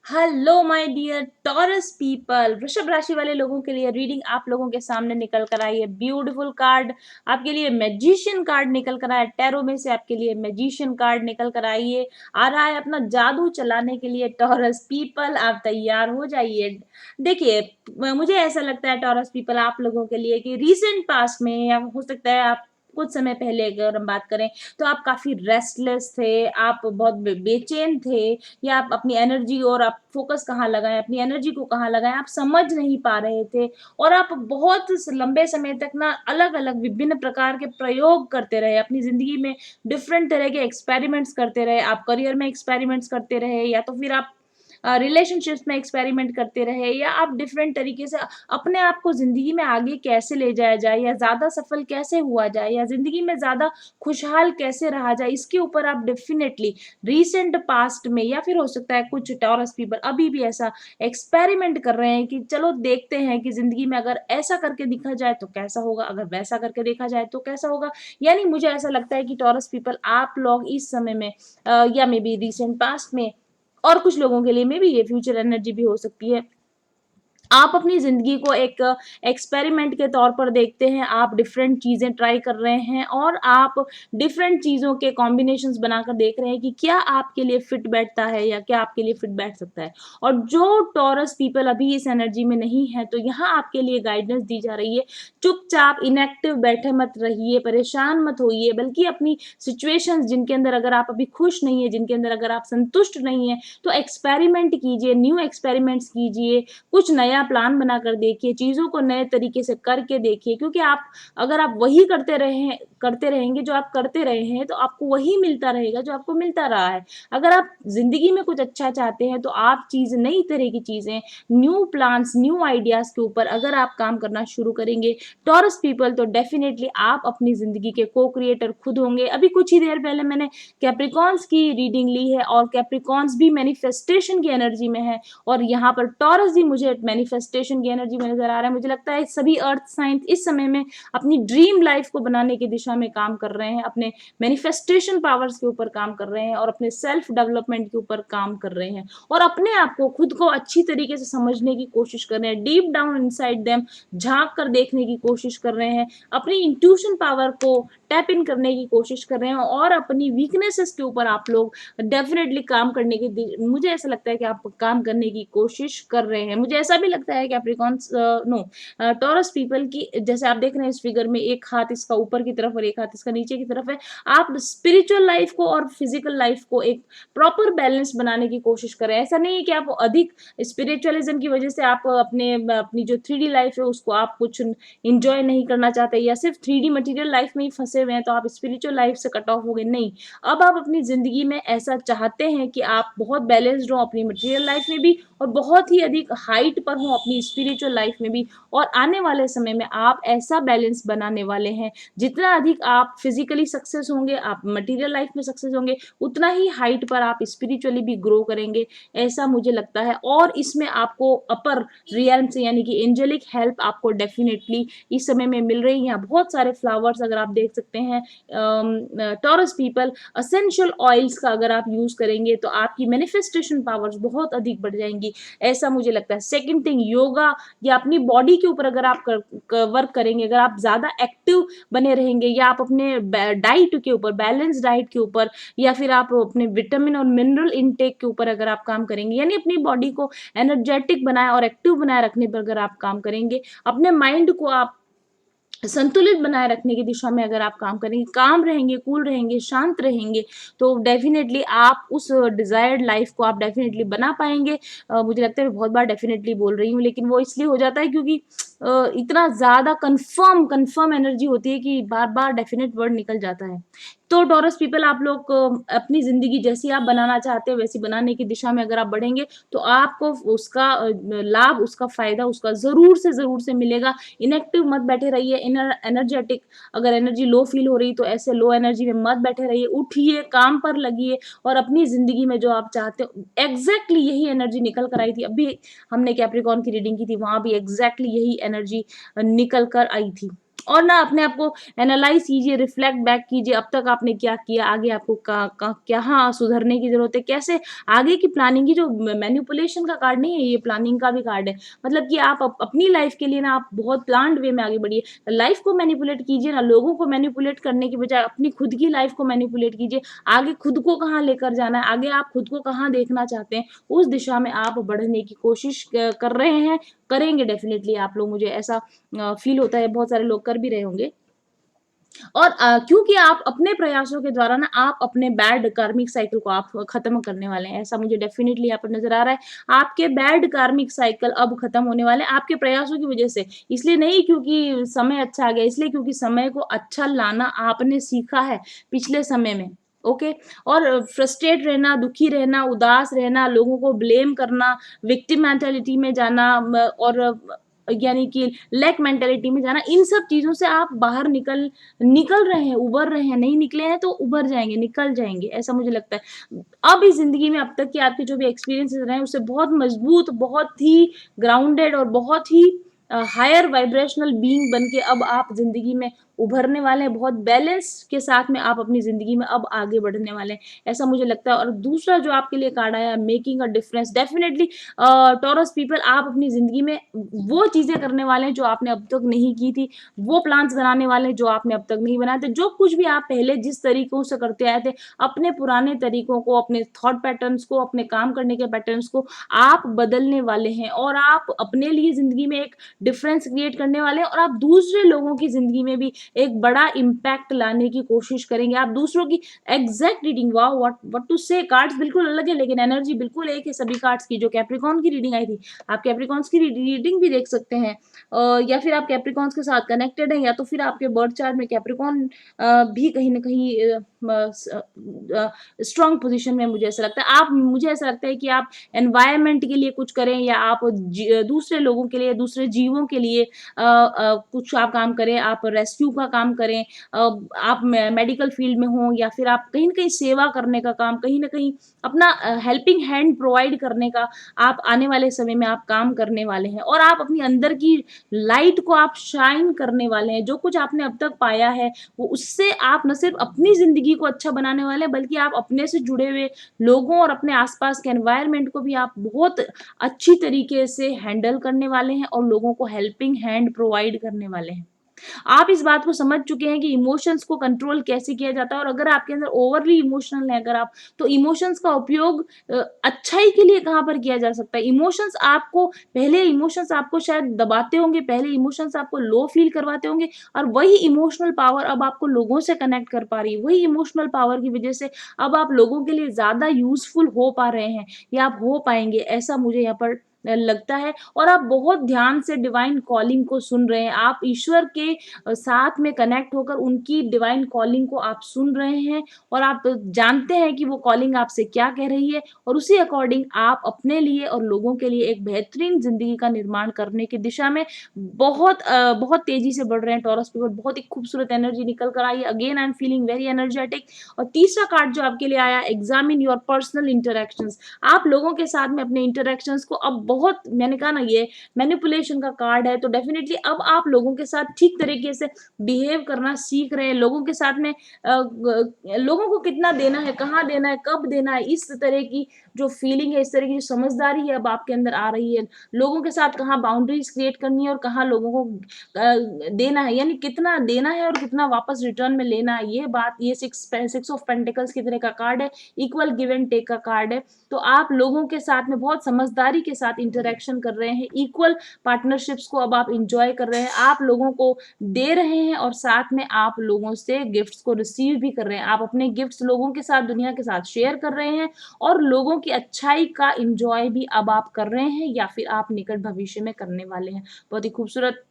Hello my dear Taurus people. वृषभ राशि वाले लोगों के लिए रीडिंग आप लोगों के सामने निकल कर आई है। ब्यूटीफुल कार्ड आपके लिए मैजिशियन कार्ड निकल कर आया है। टैरो में से आपके लिए मैजिशियन कार्ड निकल कर आई है। आ रहा है अपना जादू चलाने के लिए। टॉरस पीपल आप तैयार हो जाइए। देखिए, मुझे ऐसा लगता है टॉरस पीपल आप लोगों के लिए कि रीसेंट पास्ट में या हो सकता है आप कुछ समय पहले अगर हम बात करें तो आप काफी रेस्टलेस थे, आप बहुत बेचैन थे, या आप अपनी एनर्जी और आप फोकस कहाँ लगाएं, अपनी एनर्जी को कहाँ लगाएं, आप समझ नहीं पा रहे थे। और आप बहुत लंबे समय तक ना अलग अलग विभिन्न प्रकार के प्रयोग करते रहे अपनी जिंदगी में। डिफरेंट तरह के एक्सपेरिमेंट्स करते रहे, आप करियर में एक्सपेरिमेंट्स करते रहे, या तो फिर आप रिलेशनशिप्स में एक्सपेरिमेंट करते रहे, या आप डिफरेंट तरीके से अपने आप को जिंदगी में आगे कैसे ले जाया जाए, या ज्यादा सफल कैसे हुआ जाए, या जिंदगी में ज्यादा खुशहाल कैसे रहा जाए, इसके ऊपर आप डेफिनेटली रीसेंट पास्ट में, या फिर हो सकता है कुछ टॉरस पीपल अभी भी ऐसा एक्सपेरिमेंट कर रहे हैं कि चलो देखते हैं कि जिंदगी में अगर ऐसा करके दिखा जाए तो कैसा होगा, अगर वैसा करके देखा जाए तो कैसा होगा। यानी मुझे ऐसा लगता है कि टॉरस पीपल आप लोग इस समय में या मे बी रिसेंट पास्ट में, और कुछ लोगों के लिए में भी ये फ्यूचर एनर्जी भी हो सकती है, आप अपनी जिंदगी को एक एक्सपेरिमेंट के तौर पर देखते हैं। आप डिफरेंट चीजें ट्राई कर रहे हैं और आप डिफरेंट चीजों के कॉम्बिनेशंस बनाकर देख रहे हैं कि क्या आपके लिए फिट बैठता है या क्या आपके लिए फिट बैठ सकता है। और जो टॉरस पीपल अभी इस एनर्जी में नहीं है तो यहाँ आपके लिए गाइडेंस दी जा रही है। चुपचाप इनएक्टिव बैठे मत रहिए, परेशान मत होइए, बल्कि अपनी सिचुएशंस जिनके अंदर अगर आप अभी खुश नहीं है, जिनके अंदर अगर आप संतुष्ट नहीं है, तो एक्सपेरिमेंट कीजिए, न्यू एक्सपेरिमेंट्स कीजिए, कुछ नया प्लान बनाकर देखिए, चीज़ों को नए तरीके से करके देखिए। क्योंकि आप अगर आप वही करते रहेंगे जो आप करते रहे हैं, तो आपको वही मिलता रहेगा जो आपको मिलता रहा है। अगर आप ज़िंदगी में कुछ अच्छा चाहते हैं तो आप नई तरह की चीज़ें, न्यू प्लान्स, न्यू आइडियाज़ के ऊपर अगर आप काम करना शुरू करेंगे टॉरस पीपल, तो डेफिनेटली आप अपनी ज़िंदगी के को-क्रिएटर खुद होंगे। अभी कुछ ही देर पहले मैंने कैप्रिकॉन्स की रीडिंग ली है और कैप्रिकॉन्स भी मैनिफेस्टेशन की एनर्जी में है, और यहाँ पर टॉरस भी मुझे मैनिफेस्टेशन की एनर्जी में नजर आ रहा है। मुझे लगता है सभी अर्थ साइन इस समय में अपनी ड्रीम लाइफ को बनाने की दिशा में काम कर रहे हैं, अपने मैनिफेस्टेशन पावर्स के ऊपर काम कर रहे हैं, और अपने सेल्फ डेवलपमेंट के ऊपर काम कर रहे हैं, और अपने आप को खुद को अच्छी तरीके से समझने की कोशिश कर रहे हैं। डीप डाउन इनसाइड देम झांक कर देखने की कोशिश कर रहे हैं, अपनी इंट्यूशन पावर को टैप इन करने की कोशिश कर रहे हैं, और अपनी वीकनेसेस के ऊपर आप लोग डेफिनेटली काम करने की, मुझे ऐसा लगता है कि आप काम करने की कोशिश कर रहे हैं। मुझे ऐसा भी लगता है कि कैप्रिकॉन्स नो टॉरस पीपल की, जैसे आप देख रहे हैं इस फिगर में, एक हाथ इसका ऊपर की तरफ और एक हाथ इसका नीचे की तरफ है। आप स्पिरिचुअल लाइफ को और फिजिकल लाइफ को एक प्रॉपर बैलेंस बनाने की कोशिश करें। ऐसा नहीं है कि आप अधिक स्पिरिचुअलिज्म की वजह से आप अपनी जो 3D लाइफ है उसको आप कुछ इंजॉय नहीं करना चाहते, या सिर्फ 3D मटेरियल लाइफ में ही फंसे हुए हैं तो आप स्पिरिचुअल लाइफ से कट ऑफ हो गए। नहीं, अब आप अपनी जिंदगी में ऐसा चाहते हैं कि आप बहुत बैलेंस्ड हो अपनी मटेरियल लाइफ में भी, और बहुत ही अधिक हाइट पर हो अपनी स्पिरिचुअल लाइफ में भी। और आने वाले समय में आप ऐसा बैलेंस बनाने वाले हैं, जितना अधिक आप फिजिकली सक्सेस होंगे, आप मटेरियल लाइफ में सक्सेस होंगे, उतना ही हाइट पर आप स्पिरिचुअली भी ग्रो करेंगे, ऐसा मुझे लगता है। और इसमें आपको अपर रियल्म से यानी कि एंजेलिक हेल्प आपको डेफिनेटली इस समय में मिल रही है। बहुत सारे फ्लावर्स अगर आप देख सकते हैं टॉरस पीपल, असेंशियल ऑयल्स का अगर आप यूज करेंगे तो आपकी मैनिफेस्टेशन पावर्स बहुत अधिक बढ़ जाएंगी, ऐसा मुझे लगता है। सेकंड थिंग, योगा या अपनी बॉडी के ऊपर अगर आप वर्क करेंगे, अगर आप ज्यादा एक्टिव बने रहेंगे, या आप अपने डाइट के ऊपर, बैलेंस डाइट के ऊपर, या फिर आप अपने विटामिन और मिनरल इनटेक के ऊपर अगर आप काम करेंगे, यानी अपनी बॉडी को एनर्जेटिक बनाए और एक्टिव बनाए रखने पर अगर आप काम करेंगे, अपने माइंड को आप संतुलित बनाए रखने की दिशा में अगर आप काम करेंगे, काम रहेंगे, कूल रहेंगे, शांत रहेंगे, तो डेफिनेटली आप उस डिजायर्ड लाइफ को आप डेफिनेटली बना पाएंगे। मुझे लगता है मैं बहुत बार डेफिनेटली बोल रही हूँ, लेकिन वो इसलिए हो जाता है क्योंकि इतना ज्यादा कंफर्म एनर्जी होती है कि बार बार डेफिनेट वर्ड निकल जाता है। तो टॉरस पीपल, आप लोग अपनी जिंदगी जैसी आप बनाना चाहते हैं वैसी बनाने की दिशा में अगर आप बढ़ेंगे तो आपको उसका लाभ, उसका फायदा, उसका जरूर से मिलेगा। इनएक्टिव मत बैठे रहिए, एनर्जेटिक, अगर एनर्जी लो फील हो रही तो ऐसे लो एनर्जी में मत बैठे रहिए, उठिए, काम पर लगिए, और अपनी जिंदगी में जो आप चाहते हो, एग्जैक्टली यही एनर्जी निकल कर आई थी। अभी हमने कैप्रिकॉन की रीडिंग की थी, वहां भी एग्जैक्टली यही एनर्जी निकल कर आई थी। और ना अपने आप को एनालाइज कीजिए, रिफ्लेक्ट बैक कीजिए, अब तक आपने क्या किया, आगे आपको कहाँ सुधरने की जरूरत है, कैसे आगे की प्लानिंग की। जो मैनिपुलेशन का कार्ड नहीं है, ये प्लानिंग का भी कार्ड है। मतलब कि आप अपनी लाइफ के लिए ना आप बहुत प्लान्ड वे में आगे बढ़िए। लाइफ को मैनिपुलेट कीजिए ना, लोगों को मैनिपुलेट करने की बजाय अपनी खुद की लाइफ को मैनिपुलेट कीजिए। आगे खुद को कहाँ लेकर जाना है, आगे आप खुद को कहाँ देखना चाहते हैं, उस दिशा में आप बढ़ने की कोशिश कर रहे हैं, करेंगे डेफिनेटली आप लोग। मुझे ऐसा फील होता है, बहुत सारे लोग कर भी रहे होंगे। और क्योंकि आप अपने प्रयासों के द्वारा ना आप अपने बैड कार्मिक साइकिल को आप खत्म करने वाले हैं, ऐसा मुझे डेफिनेटली यहाँ पर नजर आ रहा है। आपके बैड कार्मिक साइकिल अब खत्म होने वाले हैं आपके प्रयासों की वजह से। इसलिए नहीं क्योंकि समय अच्छा आ गया, इसलिए क्योंकि समय को अच्छा लाना आपने सीखा है पिछले समय में। ओके और फ्रस्ट्रेट रहना, दुखी रहना, उदास रहना, लोगों को ब्लेम करना, विक्टिम मेंटालिटी में जाना, और यानी कि लैक मेंटेलिटी में जाना, इन सब चीजों से आप बाहर निकल निकल रहे हैं, उबर रहे हैं। नहीं निकले हैं तो उबर जाएंगे, निकल जाएंगे, ऐसा मुझे लगता है। अब इस जिंदगी में अब तक के आपके जो भी एक्सपीरियंसेस रहे हैं उससे बहुत मजबूत, बहुत ही ग्राउंडेड और बहुत ही हायर वाइब्रेशनल बीइंग बन के अब आप जिंदगी में उभरने वाले हैं। बहुत बैलेंस के साथ में आप अपनी जिंदगी में अब आगे बढ़ने वाले हैं, ऐसा मुझे लगता है। और दूसरा जो आपके लिए कार्ड आया, making a difference, definitely taurus people आप अपनी जिंदगी में वो चीजें करने वाले हैं जो आपने अब तक नहीं की थी, वो प्लान्स बनाने वाले हैं जो आपने अब तक नहीं बनाए थे। जो कुछ भी आप पहले जिस तरीकों से करते आए थे, अपने पुराने तरीकों को, अपने थॉट पैटर्न्स को, अपने काम करने के पैटर्न्स को आप बदलने वाले हैं, और आप अपने लिए जिंदगी में एक डिफरेंस क्रिएट करने वाले हैं, और आप दूसरे लोगों की जिंदगी में भी एक बड़ा इम्पैक्ट लाने की कोशिश करेंगे। आप दूसरों की एग्जैक्ट रीडिंग, वाह व्हाट टू से, कार्ड्स बिल्कुल अलग है लेकिन एनर्जी बिल्कुल एक है सभी कार्ड्स की। जो कैप्रिकॉर्न की रीडिंग आई थी, आप कैप्रिकॉर्न्स की रीडिंग भी देख सकते हैं, या फिर आप कैप्रिकॉर्न्स के साथ कनेक्टेड हैं, या तो फिर आपके बर्थ चार्ट में कैप्रिकॉर्न भी कहीं ना कहीं स्ट्रॉन्ग पोजीशन में, मुझे ऐसा लगता है। आप मुझे ऐसा लगता है कि आप एनवायरनमेंट के लिए कुछ करें, या आप दूसरे लोगों के लिए, दूसरे जीवों के लिए कुछ आप काम करें, आप रेस्क्यू का काम करें, आप मेडिकल फील्ड में हो, या फिर आप कहीं ना कहीं सेवा करने का काम, कहीं ना कहीं अपना हेल्पिंग हैंड प्रोवाइड करने का आप आने वाले समय में आप काम करने वाले हैं। और आप अपनी अंदर की लाइट को आप शाइन करने वाले हैं। जो कुछ आपने अब तक पाया है वो, उससे आप न सिर्फ अपनी जिंदगी को अच्छा बनाने वाले हैं, बल्कि आप अपने से जुड़े हुए लोगों और अपने आसपास के एनवायरनमेंट को भी आप बहुत अच्छी तरीके से हैंडल करने वाले हैं, और लोगों को हेल्पिंग हैंड प्रोवाइड करने वाले हैं। आप इस बात को समझ चुके हैं कि इमोशंस को कंट्रोल कैसे किया जाता है। और अगर आपके अंदर ओवरली इमोशनल है, अगर आप, तो इमोशंस का उपयोग अच्छाई के लिए कहाँ पर किया जा सकता है। इमोशंस आपको, पहले इमोशंस आपको शायद दबाते होंगे, पहले इमोशंस आपको लो फील करवाते होंगे, और वही इमोशनल पावर अब आपको लोगों से कनेक्ट कर पा रही है। वही इमोशनल पावर की वजह से अब आप लोगों के लिए ज्यादा यूजफुल हो पा रहे हैं, या आप हो पाएंगे, ऐसा मुझे यहाँ पर लगता है। और आप बहुत ध्यान से डिवाइन कॉलिंग को सुन रहे हैं, आप ईश्वर के साथ में कनेक्ट होकर उनकी डिवाइन कॉलिंग को आप सुन रहे हैं, और आप जानते हैं कि वो कॉलिंग आपसे क्या कह रही है, और उसी अकॉर्डिंग आप अपने लिए और लोगों के लिए एक बेहतरीन जिंदगी का निर्माण करने की दिशा में बहुत तेजी से बढ़ रहे हैं। टॉरस पीपल, बहुत ही खूबसूरत एनर्जी निकल कर आई है। Again I am feeling very energetic. और तीसरा कार्ड जो आपके लिए आया, एग्जामिन योर पर्सनल इंटरेक्शंस। आप लोगों के साथ में अपने इंटरेक्शंस को अब बहुत, मैंने कहा ना ये मैनिपुलेशन का कार्ड है, तो डेफिनेटली अब आप लोगों के साथ ठीक तरीके से बिहेव करना सीख रहे हैं। लोगों के साथ में लोगों को कितना देना है, कहाँ देना है, कब देना है, इस तरह की जो फीलिंग है, इस तरह की जो समझदारी है अब आपके अंदर आ रही है। लोगों के साथ कहाँ बाउंड्रीज क्रिएट करनी है और कहाँ लोगों को देना है, यानी कितना देना है और कितना वापस रिटर्न में लेना है। ये बात, ये सिक्स ऑफ पेंटिकल्स की तरह का कार्ड है, इक्वल गिव एंड टेक का कार्ड है। तो आप लोगों के साथ में बहुत समझदारी के साथ इंटरेक्शन कर रहे हैं, इक्वल पार्टनरशिप्स को अब आप इंजॉय कर रहे हैं। आप लोगों को दे रहे हैं और साथ में आप लोगों से गिफ्ट्स को रिसीव भी कर रहे हैं। आप अपने गिफ्ट्स लोगों के साथ, दुनिया के साथ शेयर कर रहे हैं, और लोगों की अच्छाई का इंजॉय भी अब आप कर रहे हैं, या फिर आप निकट भविष्य में करने वाले हैं। बहुत ही खूबसूरत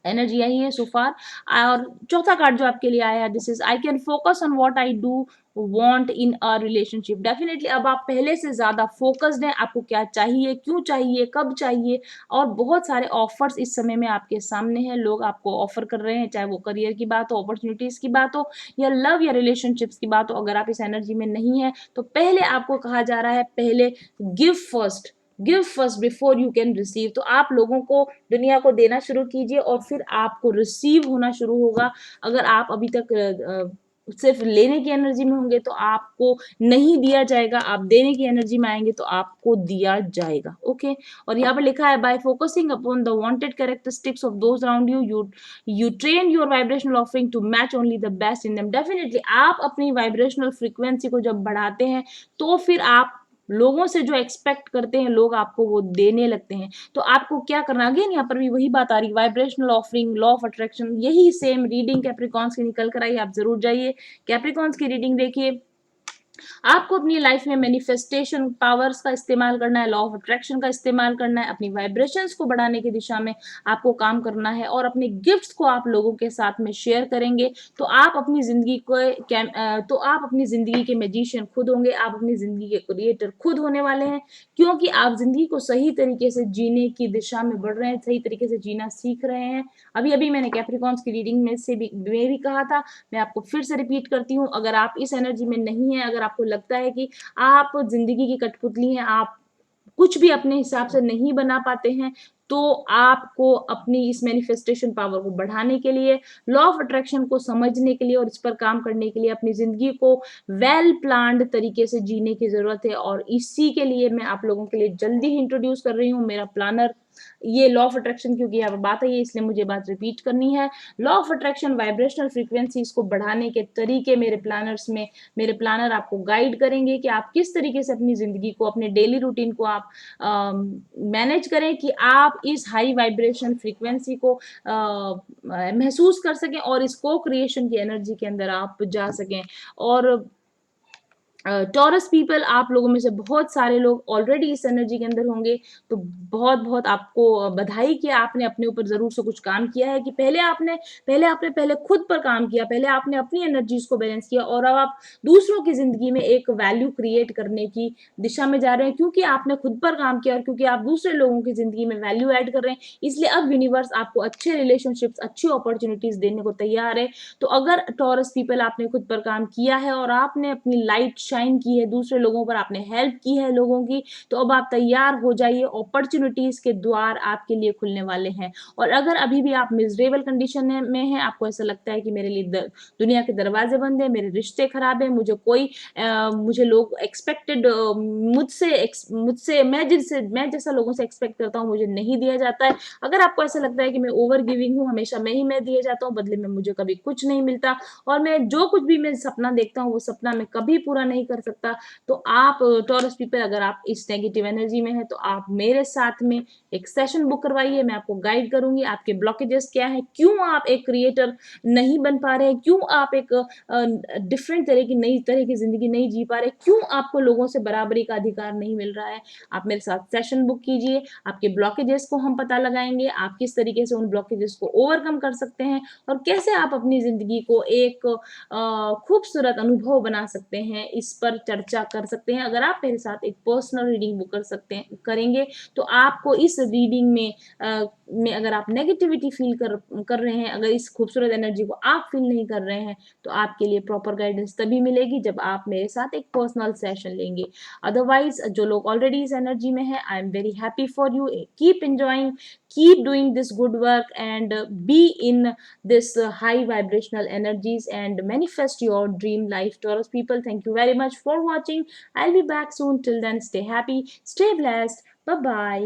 एनर्जी आई है सो फार। और चौथा कार्ड जो आपके लिए आया है, this is I can focus on what I do want in a relationship. Definitely अब आप पहले से ज्यादा फोकस्ड हैं, आपको क्या चाहिए, क्यों चाहिए, कब चाहिए, और बहुत सारे ऑफर्स इस समय में आपके सामने हैं। लोग आपको ऑफर कर रहे हैं, चाहे वो करियर की बात हो, अपॉर्चुनिटीज की बात हो, या लव या रिलेशनशिप्स की बात हो। अगर आप इस एनर्जी में नहीं है तो पहले आपको कहा जा रहा है, पहले give first, give first before you can receive. तो आप लोगों को, दुनिया को देना शुरू कीजिए और फिर आपको रिसीव होना शुरू होगा। अगर आप अभी तक सिर्फ लेने की एनर्जी में होंगे तो आपको नहीं दिया जाएगा, आप देने की एनर्जी में आएंगे तो आपको दिया जाएगा। ओके, और यहाँ पर लिखा है by focusing upon the wanted characteristics of those around you, you train your vibrational offering to match only the best in them. Definitely आप अपनी वाइब्रेशनल फ्रीक्वेंसी को जब बढ़ाते हैं तो फिर आप लोगों से जो एक्सपेक्ट करते हैं लोग आपको वो देने लगते हैं। तो आपको क्या करना, अगेन यहाँ पर भी वही बात आ रही, vibrational offering, law of attraction, यही सेम रीडिंग कैप्रिकॉन्स की निकल कर आई। आप जरूर जाइए कैप्रिकॉन्स की रीडिंग देखिए। आपको अपनी लाइफ में मैनिफेस्टेशन पावर्स का इस्तेमाल करना है, लॉ ऑफ अट्रैक्शन का इस्तेमाल करना है, अपनी वाइब्रेशंस को बढ़ाने की दिशा में आपको काम करना है और अपने गिफ्ट्स को आप लोगों के साथ में शेयर करेंगे तो आप अपनी जिंदगी को तो आप अपनी जिंदगी के मैजिशियन खुद होंगे, आप अपनी जिंदगी के क्रिएटर खुद होने वाले हैं, क्योंकि आप जिंदगी को सही तरीके से जीने की दिशा में बढ़ रहे हैं, सही तरीके से जीना सीख रहे हैं। अभी अभी मैंने कैप्रिकॉन्स की रीडिंग में से भी कहा था, मैं आपको फिर से रिपीट करती हूँ, अगर आप इस एनर्जी में नहीं है, अगर आपको लगता है कि आप जिंदगी की कठपुतली हैं, आप कुछ भी अपने हिसाब से नहीं बना पाते हैं, तो आपको अपनी इस मैनिफेस्टेशन पावर को बढ़ाने के लिए, लॉ ऑफ अट्रैक्शन को समझने के लिए और इस पर काम करने के लिए अपनी जिंदगी को वेल प्लान्ड तरीके से जीने की जरूरत है। और इसी के लिए मैं आप लोगों के लिए जल्दी ही इंट्रोड्यूस कर रही हूँ मेरा प्लानर, ये लॉ ऑफ अट्रैक्शन, क्योंकि यहाँ पर बात है इसलिए मुझे बात रिपीट करनी है। Law of attraction vibrational frequencies को बढ़ाने के तरीके मेरे प्लानर्स में, मेरे प्लानर आपको गाइड करेंगे कि आप किस तरीके से अपनी जिंदगी को, अपने डेली रूटीन को आप मैनेज करें कि आप इस हाई वाइब्रेशन फ्रीक्वेंसी को महसूस कर सकें और इस को क्रिएशन की एनर्जी के अंदर आप जा सकें। और टॉरस पीपल, आप लोगों में से बहुत सारे लोग ऑलरेडी इस एनर्जी के अंदर होंगे, तो बहुत बहुत आपको बधाई कि आपने अपने ऊपर जरूर से कुछ काम किया है, कि पहले आपने खुद पर काम किया, पहले आपने अपनी एनर्जीज को बैलेंस किया और अब आप दूसरों की जिंदगी में एक वैल्यू क्रिएट करने की दिशा में जा रहे हैं, क्योंकि आपने खुद पर काम किया और क्योंकि आप दूसरे लोगों की जिंदगी में वैल्यू ऐड कर रहे हैं, इसलिए अब यूनिवर्स आपको अच्छे रिलेशनशिप्स, अच्छी अपॉर्चुनिटीज देने को तैयार है। तो अगर टॉरस पीपल आपने खुद पर काम किया है और आपने अपनी लाइट शाइन की है दूसरे लोगों पर, आपने हेल्प की है लोगों की, तो अब आप तैयार हो जाइए, अपॉर्चुनिटीज के द्वार आपके लिए खुलने वाले हैं। और अगर अभी भी आप मिजरेबल कंडीशन में हैं, आपको ऐसा लगता है कि मेरे लिए दुनिया के दरवाजे बंद है, मेरे रिश्ते खराब है, मुझे लोग एक्सपेक्टेड मुझसे मैं जैसा लोगों से एक्सपेक्ट करता हूँ मुझे नहीं दिया जाता है, अगर आपको ऐसा लगता है कि मैं ओवर गिविंग हूँ, हमेशा मैं दिया जाता हूँ, बदले में मुझे कभी कुछ नहीं मिलता और मैं जो कुछ भी मैं सपना देखता हूँ वो सपना मैं कभी पूरा नहीं कर सकता, तो आप टॉरस पीपल, अगर आप इस नेगेटिव एनर्जी में है तो आप मेरे साथ में एक सेशन बुक करवाइए, मैं आपको गाइड करूंगी आपके ब्लॉकेजेस क्या है, क्यों आप एक क्रिएटर नहीं बन पा रहे हैं, क्यों आप एक डिफरेंट तरह की नई तरह की जिंदगी नहीं जी पा रहे, क्यों आपको लोगों से बराबरी का अधिकार नहीं मिल रहा है। आप मेरे साथ सेशन बुक कीजिए, आपके ब्लॉकेजेस को हम पता लगाएंगे, आप किस तरीके से उन ब्लॉकेजेस को ओवरकम कर सकते हैं और कैसे आप अपनी जिंदगी को एक खूबसूरत अनुभव बना सकते हैं, इस पर चर्चा कर सकते हैं। अगर आप मेरे साथ एक पर्सनल रीडिंग बुक करेंगे तो आपको इस रीडिंग में अगर आप नेगेटिविटी फील कर रहे हैं, अगर इस खूबसूरत एनर्जी को आप फील नहीं कर रहे हैं, तो आपके लिए प्रॉपर गाइडेंस तभी मिलेगी जब आप मेरे साथ एक पर्सनल सेशन लेंगे। अदरवाइज जो लोग ऑलरेडी इस एनर्जी में है, I am very happy for you, keep enjoying, keep doing this good work and be in this high vibrational energies and manifest your dream life. Taurus people, thank you very much for watching. I'll be back soon. Till then, stay happy, stay blessed. Bye bye.